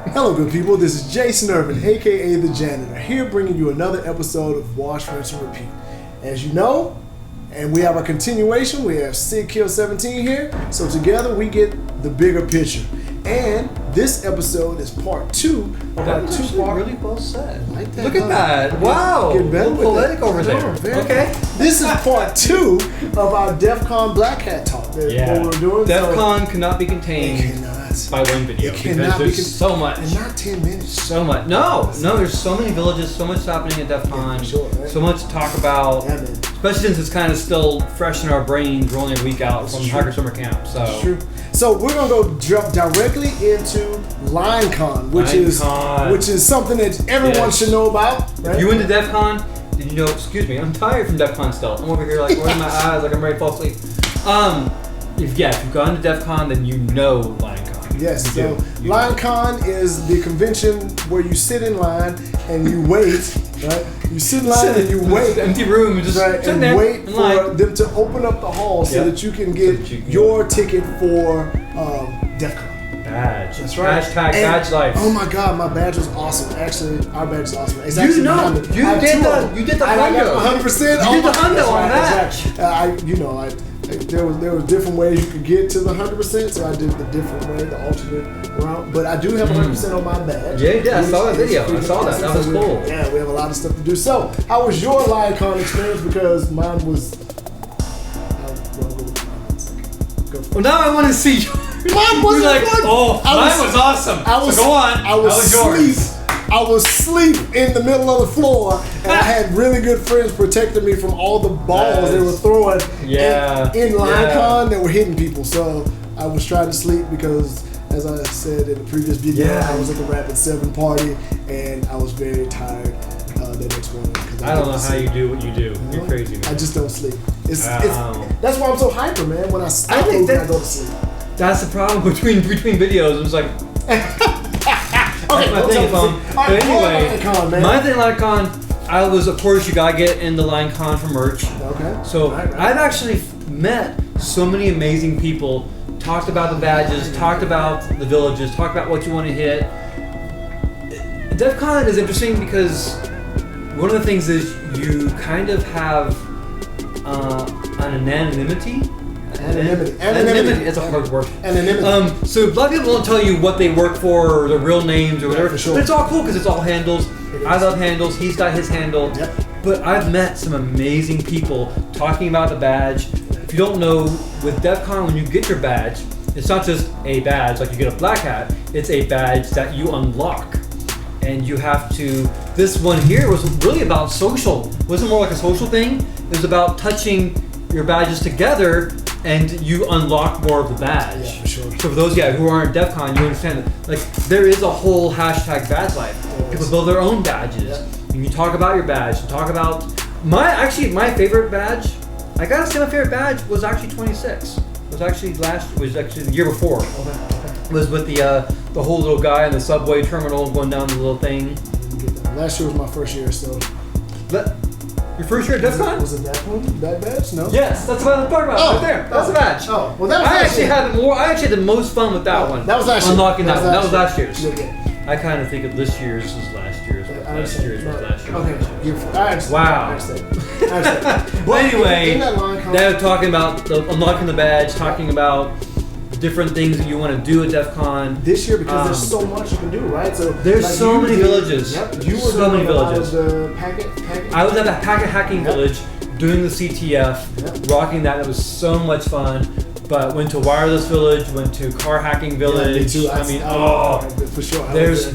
Hello, good people. This is Jason Irvin, aka the Janitor, here bringing you another episode of Wash, Rinse, and Repeat. As you know, and we have a continuation. We have Sig Kill 17 here, so together we get the bigger picture. And this episode is part 2 of our two-part. Really well said. Like that, Look at that! Wow, getting better with poetic that. over there. Okay. This is part 2 of our Defcon Blackhat talk. What we're doing. Defcon cannot be It contained cannot. by one video because there's so much. And not 10 minutes. So much. No, there's so many villages, so much happening at Defcon, so much to talk about. Yeah, man. Especially since it's kind of still fresh in our brains. We're only a week out from Hacker Summer Camp, so. That's true. So we're gonna go jump directly into LineCon, which is something that everyone should know about. Right? If you went to DEFCON, did you know? Excuse me, I'm tired from DEFCON still. I'm over here like rolling my eyes like I'm ready to fall asleep. If you've gone to DEFCON, then you know LineCon. Yes. So LineCon is the convention where you sit in line and you wait. Right? You sit in line and you wait. Empty room, and just and wait for them to open up the hall so that you can get your ticket for Defcon. Badge. That's right. Hashtag badge life. Oh my God, my badge was awesome. Actually, our badge is awesome. It's you actually did the hundo. I got 100%. You did the hundo on that. There was different ways you could get to the 100%, so I did the different way, the alternate route. But I do have 100% on my badge. Yeah, I saw that video. I saw that. That was cool. Yeah, we have a lot of stuff to do. So, how was your LineCon experience? Because mine was. Well, now I want to see. Mine wasn't like, fun. mine was awesome. So go on. I was asleep in the middle of the floor, and I had really good friends protecting me from all the balls they were throwing in LineCon that were hitting people. So I was trying to sleep because, as I said in the previous video, I was at the Rapid 7 party, and I was very tired the next morning. I don't know how you do what you do. You're crazy, man. I just don't sleep. That's why I'm so hyper, man. When I stop I go to sleep. That's the problem between videos. It's like. Okay, my thing, but anyway, my thing LineCon, of course, you gotta get in the LineCon for merch. Okay. So I've actually met so many amazing people, talked about the badges, talked about the villages, talked about what you want to hit. DEFCON is interesting because one of the things is you kind of have an anonymity. Anonymity. It's a hard word. Anonymity. So a lot of people won't tell you what they work for or their real names or whatever. For sure. But it's all cool because it's all handles. I love handles. He's got his handle. Yep. But I've met some amazing people talking about the badge. If you don't know, with DEFCON, when you get your badge, it's not just a badge like you get a Blackhat. It's a badge that you unlock. And you have to. This one here was really about social. It wasn't more like a social thing. It was about touching your badges together, and you unlock more of the badge. Yeah, for sure. So for those who aren't DEFCON, you understand that there is a whole hashtag badge life. People build their own badges. And you talk about your badge. You talk about my favorite badge. I gotta say my favorite badge was actually 26. It was actually the year before. Okay. It was with the whole little guy in the subway terminal going down the little thing. Last year was my first year, so. Your first year at DEFCON? Was it that one? That badge? No. Yes, that's what I'm talking about. Right there. That's the badge. Oh, well, that was I actually had the most fun with that one. That was last year. Unlocking that one. That was last year's. Yeah. I kind of think of this year's as last year's. Last year's was last year's. Okay. Wow. But anyway, they were talking about unlocking the badge, talking about different things that you want to do at DEFCON. This year, because there's so much you can do, right? So there's so many villages. Yep. You were so many villages. The packet. I was at the packet hacking village doing the CTF, rocking that. It was so much fun. But went to wireless village, went to car hacking village. Yeah, me too. For sure.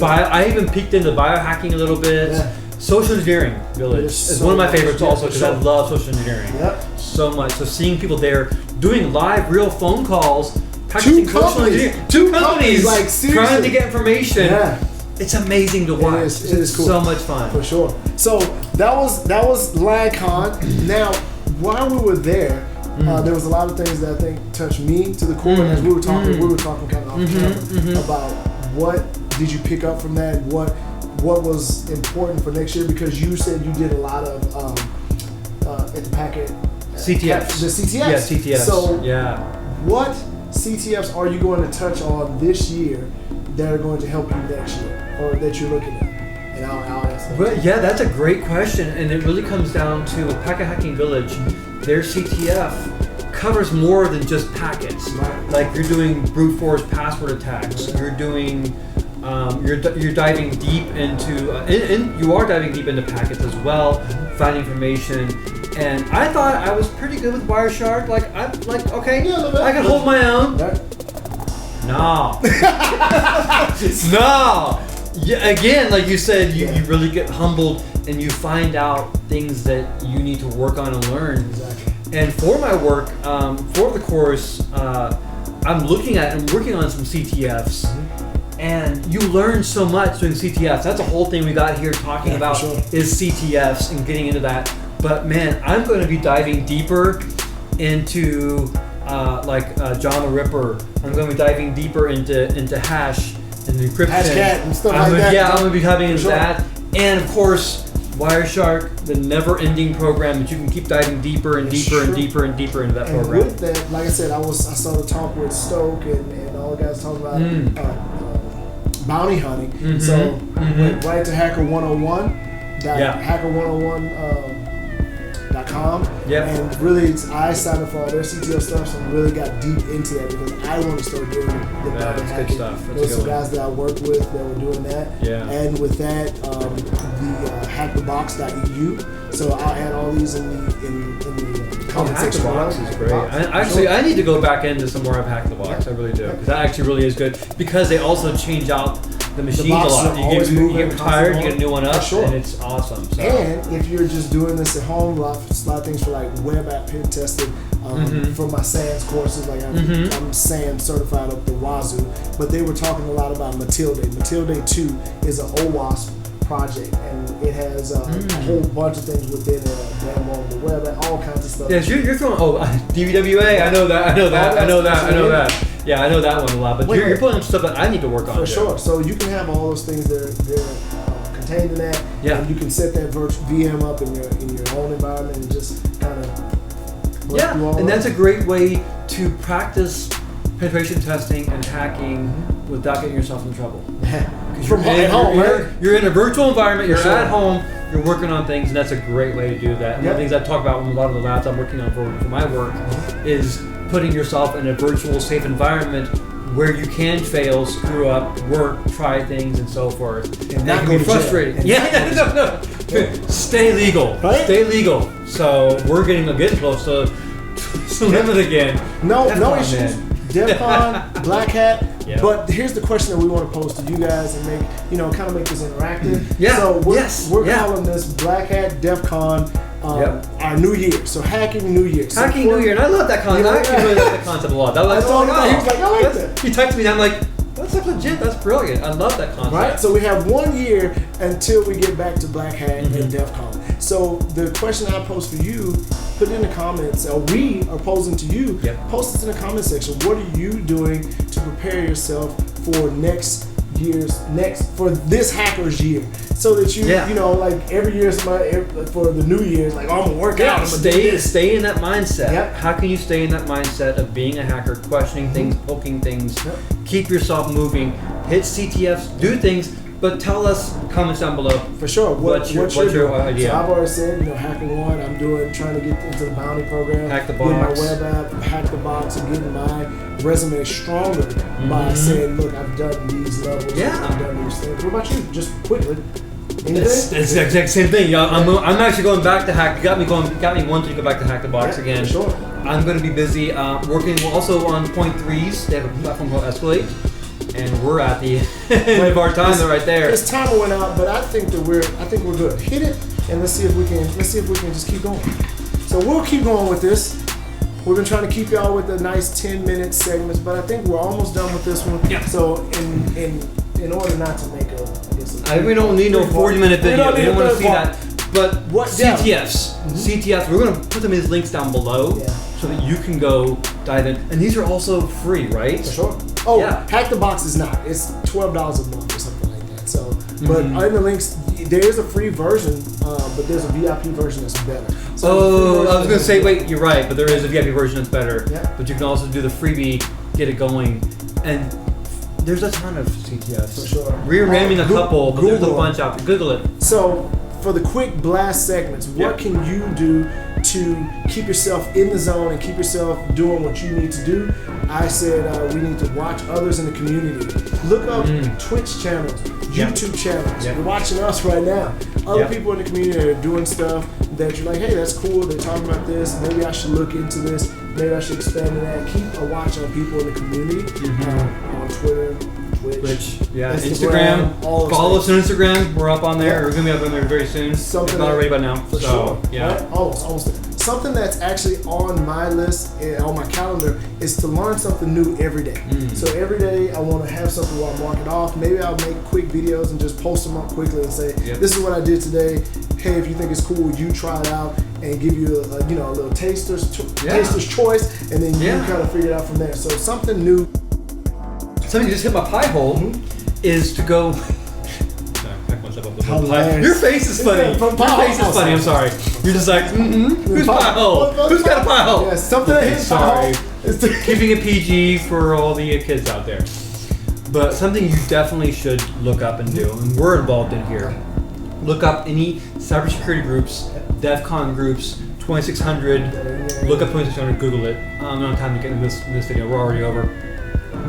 I even peeked into biohacking a little bit. Yeah. Social engineering village is one of my favorites also because I love social engineering so much. So seeing people there doing live, real phone calls. Two companies like trying to get information. Yeah. It's amazing to watch. It is cool. So much fun. For sure. So that was LineCon. Now, while we were there, there was a lot of things that I think touched me to the core. And as we were talking kind of off camera about what did you pick up from that, what was important for next year, because you said you did a lot of at the packet CTFs. The CTFs. Yeah, CTFs. So what CTFs are you going to touch on this year that are going to help you next year, or that you're looking at? And I'll ask them. Well, yeah, that's a great question, and it really comes down to with Packet Hacking Village, their CTF covers more than just packets. Right. Like you're doing brute force password attacks. You're doing, you're diving deep into, and you are diving deep into packets as well, finding information. And I thought I was pretty good with Wireshark. Like okay, I can hold my own. Right. No. No. Yeah, again, like you said, you really get humbled and you find out things that you need to work on and learn. Exactly. And for my work, for the course, I'm looking at and working on some CTFs. And you learn so much doing CTFs. That's a whole thing we got here talking about is CTFs and getting into that. But man, I'm going to be diving deeper into John the Ripper. I'm going to be diving deeper into hash and encryption. Hashcat and stuff like that. Yeah, I'm going to be diving into that. And of course, Wireshark, the never-ending program that you can keep diving deeper and deeper and deeper and deeper into that program. And with that, like I said, I saw the talk with Stoke and all the guys talking about bounty hunting. So went right to Hacker 101. Hacker 101.com. And really, I signed up for all their CTO stuff, so I really got deep into that because I want to start doing the bounty hacking. Good stuff. There were some guys that I worked with that were doing that. Yeah. And with that, the hackthebox.eu. So I'll add all these in the comment section. Hack the Box is great. I need to go back into some more of Hack the Box. I really do, because that actually really is good. Because they also change out the machines a lot. You get tired, you get a new one up, and it's awesome. So. And if you're just doing this at home, a lot of things for like web app pen testing. For my SANS courses, like I'm SANS certified up the wazoo. But they were talking a lot about Matilde. Matilde.2 is an OWASP project, and it has a whole bunch of things within it, demo on the web, and all kinds of stuff. Yes, you're throwing DVWA. I know that. Yeah, I know that one a lot. But you're putting stuff that I need to work on. For sure. So you can have all those things that are contained in that. Yeah. And you can set that virtual VM up in your own environment and just kind of work through all and that's a great way to practice penetration testing and hacking without getting yourself in trouble. From at home, right? You're in a virtual environment, you're at home, you're working on things, and that's a great way to do that. And one of the things I talk about in a lot of the labs I'm working on for my work is putting yourself in a virtual, safe environment where you can fail, screw up, work, try things, and so forth. And that can be frustrating. No. Stay legal. Right? Stay legal. So we're getting close to the limit again. No issues. Defcon, Blackhat. Yep. But here's the question that we want to pose to you guys and make, kind of make this interactive. So we're calling this Blackhat, Defcon, our New Year. So hacking New Year. Hacking New Year, and I love that concept. I actually really like that concept a lot. I told him that. He was like, I like that. He texted me and I'm like, that's like legit, that's brilliant. I love that concept. Right? So we have 1 year until we get back to Blackhat and Defcon. So the question I pose for you, put it in the comments, or we are posing to you, post it in the comment section. What are you doing to prepare yourself for for this hacker's year? So that you like every year for the New Year's, like, I'm gonna work out. I'm gonna stay in that mindset. Yep. How can you stay in that mindset of being a hacker, questioning things, poking things, keep yourself moving, hit CTFs, do things, but tell us, comments down below. For sure. What's your idea? So I've already said, hacking one, I'm trying to get into the bounty program, Hack the Box, get my web app, Hack the Box, and getting my resume stronger by saying, look, I've done these levels, I've done these things. What about you? Just quickly. It's the exact same thing. I'm actually going back to hack. Got me wanting to go back to Hack the Box again. For sure. I'm going to be busy working also on Pt.3s. They have a platform called Escalate, and we're at the end of our time. They're right there. This timer went out, but I think we're good. Hit it, and let's see if we can just keep going. So we'll keep going with this. We've been trying to keep y'all with the nice 10-minute segments, but I think we're almost done with this one. Yeah. So in order not to make we don't need no 40-minute video. We don't want to see that. But CTFs, CTFs, we're going to put them in these links down below so that you can go dive in. And these are also free, right? For sure. Oh, Hack the Box is not. It's $12 a month or something like that. So, but in the links, there is a free version, but there's a VIP version that's better. So I was going to say, wait, you're right, but there is a VIP version that's better. Yeah. But you can also do the freebie, get it going, and There's a ton of CTFs. For sure. Renaming a couple, but there's a Google bunch out there. Google it. So, for the quick blast segments, what can you do to keep yourself in the zone and keep yourself doing what you need to do? I said we need to watch others in the community. Look up Twitch channels, YouTube channels. You're watching us right now. Other people in the community are doing stuff that you're like, hey, that's cool. They're talking about this. Maybe I should look into this. Maybe I should expand on that. Keep a watch on people in the community on Twitter, Twitch, Instagram. Follow us on Instagram. We're up on there. We're gonna be up on there very soon. Something if not already by now. For sure. Right? Almost there. Something that's actually on my list and on my calendar is to learn something new every day. So every day I want to have something where I mark it off. Maybe I'll make quick videos and just post them up quickly and say, this is what I did today. Hey, if you think it's cool, you try it out, and give you a little taster's choice, and then you kind of figure it out from there. So something new. Something just hit my pie hole is to go. Your face is funny. Your face is funny. I'm sorry. You're just like, who's pie hole? Who's got a pie hole? Yeah, something that hits pie hole. Keeping it PG for all the kids out there. But something you definitely should look up and do, and we're involved in here. Look up any cybersecurity groups, Defcon groups, 2600. Look up 2600. Google it. I don't have time to get into this video. We're already over.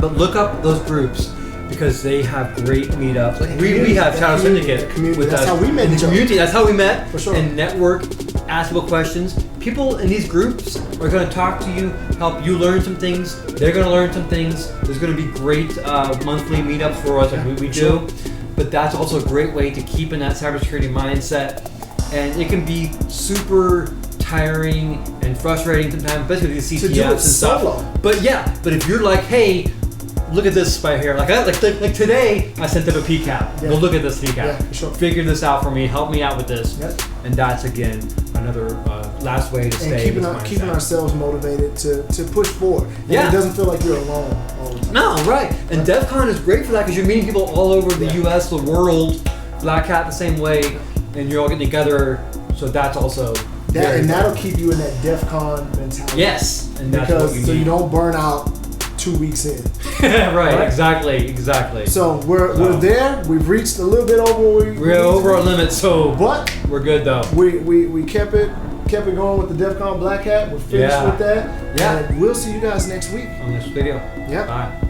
But look up those groups, because they have great meetups. Like we have Shadow Syndicate with us. That's how we met. Community. That's how we met. For sure. And network, ask people questions. People in these groups are going to talk to you, help you learn some things. They're going to learn some things. There's going to be great monthly meetups for us, like we do. But that's also a great way to keep in that cybersecurity mindset. And it can be super tiring and frustrating sometimes, especially with these CTFs and stuff. But if you're like, hey, look at this right here. Like today, I sent them a PCAP. Go look at this PCAP. Yeah, for sure. Figure this out for me. Help me out with this. And that's again another last way to stay. And keeping ourselves motivated to push forward. And it doesn't feel like you're alone all the time. No, right. And Defcon is great for that, because you're meeting people all over the U.S., the world. Blackhat the same way, and you're all getting together. So that's also that'll keep you in that Defcon mentality. Yes, and that's what you need. So you don't burn out 2 weeks in. right, exactly. So we're there. We've reached a little bit over. We're over our limit, but we're good though. We kept it going with the Defcon Blackhat. We're finished with that. And we'll see you guys next week on this video. Yep. Bye.